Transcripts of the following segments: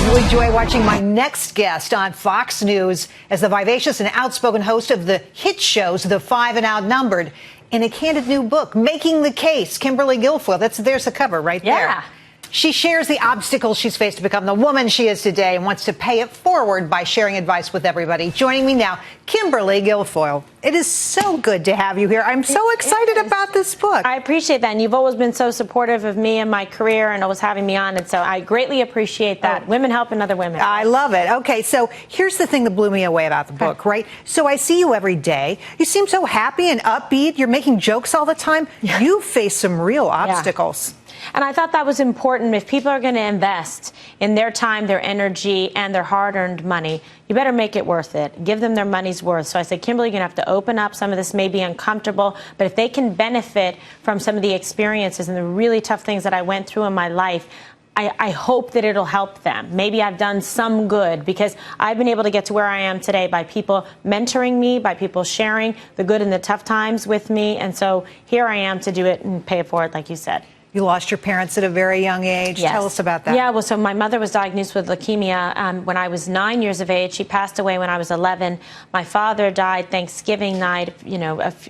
usually enjoy watching my next guest on Fox News as the vivacious and outspoken host of the hit shows The Five and Outnumbered. In a candid new book, Making the Case, Kimberly Guilfoyle. There's the cover right there. Yeah. She shares the obstacles she's faced to become the woman she is today and wants to pay it forward by sharing advice with everybody. Joining me now, Kimberly Guilfoyle. It is so good to have you here. I'm so excited about this book. I appreciate that. And you've always been so supportive of me and my career and always having me on. And so I greatly appreciate that. Women helping other women. I love it. Okay, so here's the thing that blew me away about the book, right? So I see you every day. You seem so happy and upbeat. You're making jokes all the time. Yeah. You face some real obstacles. Yeah. And I thought that was important. If people are going to invest in their time, their energy, and their hard-earned money, you better make it worth it. Give them their money's worth. So I said, Kimberly, you're going to have to open up. Some of this may be uncomfortable, but if they can benefit from some of the experiences and the really tough things that I went through in my life, I hope that it'll help them. Maybe I've done some good because I've been able to get to where I am today by people mentoring me, by people sharing the good and the tough times with me. And so here I am to do it and pay it forward, like you said. You lost your parents at a very young age. Yes. Tell us about that. Yeah, well, so my mother was diagnosed with leukemia when I was 9 years of age. She passed away when I was 11. My father died Thanksgiving night,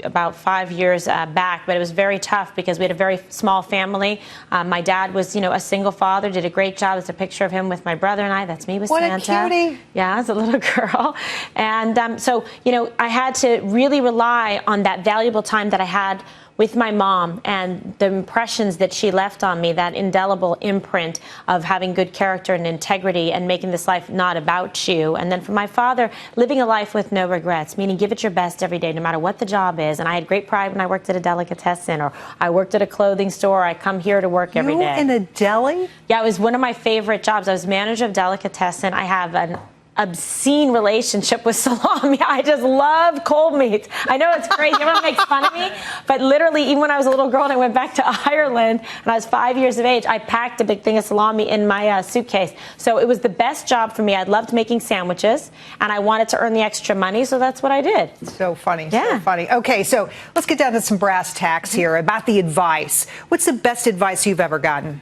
about 5 years back. But it was very tough because we had a very small family. My dad was, a single father, did a great job. There's a picture of him with my brother and I. That's me with Santa. What a cutie. Yeah, as a little girl. And so, I had to really rely on that valuable time that I had with my mom and the impressions that she left on me, that indelible imprint of having good character and integrity and making this life not about you. And then for my father, living a life with no regrets, meaning give it your best every day, no matter what the job is. And I had great pride when I worked at a delicatessen or I worked at a clothing store. I come here to work every day. You in a deli? Yeah, it was one of my favorite jobs. I was manager of delicatessen. I have an obscene relationship with salami. I just love cold meats. I know it's crazy. Everyone makes fun of me, but literally, even when I was a little girl and I went back to Ireland and I was 5 years of age, I packed a big thing of salami in my suitcase. So it was the best job for me. I loved making sandwiches and I wanted to earn the extra money, so that's what I did. So funny. Yeah. So funny. Okay, so let's get down to some brass tacks here about the advice. What's the best advice you've ever gotten?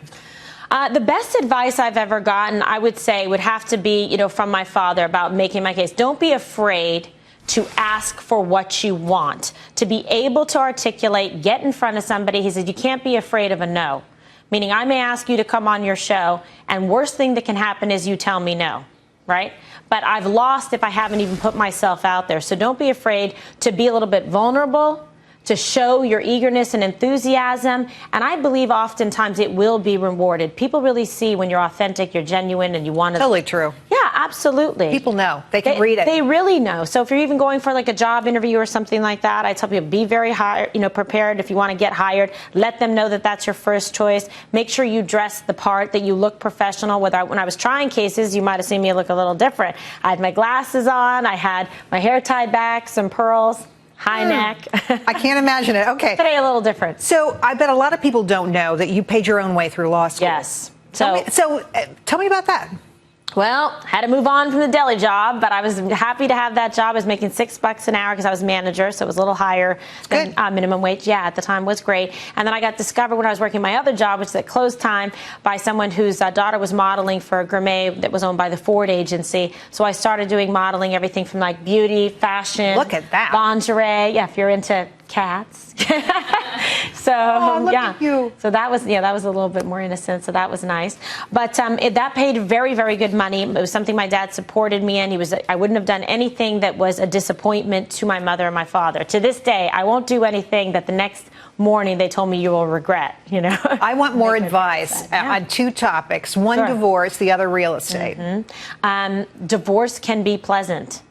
The best advice I've ever gotten, I would say, would have to be, from my father about making my case. Don't be afraid to ask for what you want, to be able to articulate, get in front of somebody. He said, you can't be afraid of a no, meaning I may ask you to come on your show, and worst thing that can happen is you tell me no, right? But I've lost if I haven't even put myself out there. So don't be afraid to be a little bit vulnerable, to show your eagerness and enthusiasm. And I believe oftentimes it will be rewarded. People really see when you're authentic, you're genuine, and you want to... Totally true. Yeah, absolutely. People know. They can read it. They really know. So if you're even going for like a job interview or something like that, I tell people be very prepared. If you want to get hired, let them know that that's your first choice. Make sure you dress the part, that you look professional. When I was trying cases, you might have seen me look a little different. I had my glasses on. I had my hair tied back, some pearls. High neck. I can't imagine it. Okay. Today a little different. So I bet a lot of people don't know that you paid your own way through law school. Yes. Tell me about that. Well, had to move on from the deli job, but I was happy to have that job. I was making $6 an hour because I was manager, so it was a little higher than minimum wage. Yeah, at the time was great. And then I got discovered when I was working my other job, which is at close time, by someone whose daughter was modeling for a gourmet that was owned by the Ford agency. So I started doing modeling, everything from like beauty, fashion, look at that, lingerie. Yeah, if you're into cats. So look at you. So that was that was a little bit more innocent, so that was nice. But that paid very, very good money. It was something my dad supported me in. I wouldn't have done anything that was a disappointment to my mother and my father. To this day, I won't do anything that the next morning they told me you will regret. I want more advice on two topics. One, divorce, the other, real estate. Divorce can be pleasant.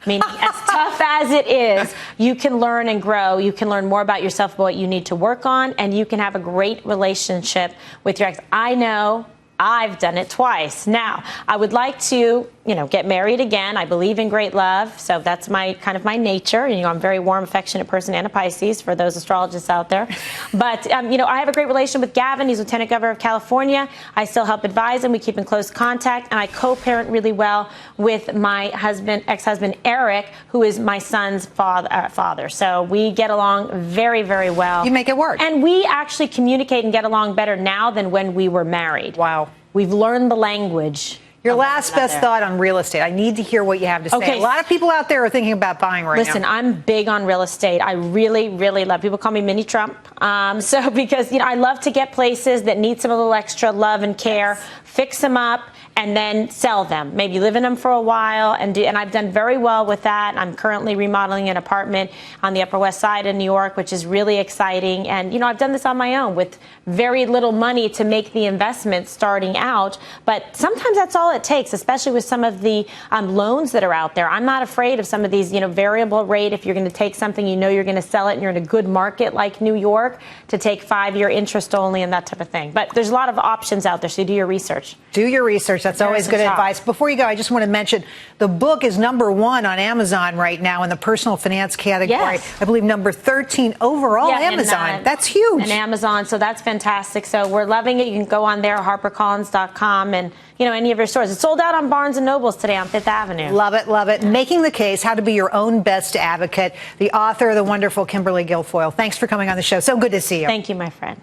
I mean, as tough as it is, you can learn and grow. You can learn more about yourself, what you need to work on, and you can have a great relationship with your ex. I know I've done it twice. Now, I would like to, get married again. I believe in great love, so that's my nature. I'm a very warm, affectionate person and a Pisces, for those astrologists out there. But, I have a great relationship with Gavin. He's Lieutenant Governor of California. I still help advise him. We keep in close contact, and I co-parent really well with my ex-husband, Eric, who is my son's father. So we get along very, very well. You make it work. And we actually communicate and get along better now than when we were married. Wow. We've learned the language. Your last best thought on real estate. I need to hear what you have to say. Okay. A lot of people out there are thinking about buying right now. Listen, I'm big on real estate. I really, really love. People call me Mini Trump. Because I love to get places that need some little extra love and care, fix them up, and then sell them. Maybe live in them for a while, and I've done very well with that. I'm currently remodeling an apartment on the Upper West Side in New York, which is really exciting. And I've done this on my own with very little money to make the investment starting out. But sometimes that's all it takes, especially with some of the loans that are out there. I'm not afraid of some of these, variable rate. If you're going to take something, you're going to sell it, and you're in a good market like New York, to take 5-year interest only and that type of thing. But there's a lot of options out there, so do your research. Do your research. That's always good advice. Before you go, I just want to mention the book is #1 on Amazon right now in the personal finance category. Yes. I believe number 13 overall Amazon. That's huge. And Amazon, so that's fantastic. So we're loving it. You can go on there, HarperCollins.com, and any of your stores. It's sold out on Barnes & Nobles today on Fifth Avenue. Love it, love it. Making the case, how to be your own best advocate. The author, the wonderful Kimberly Guilfoyle. Thanks for coming on the show. So good to see you. Thank you, my friend.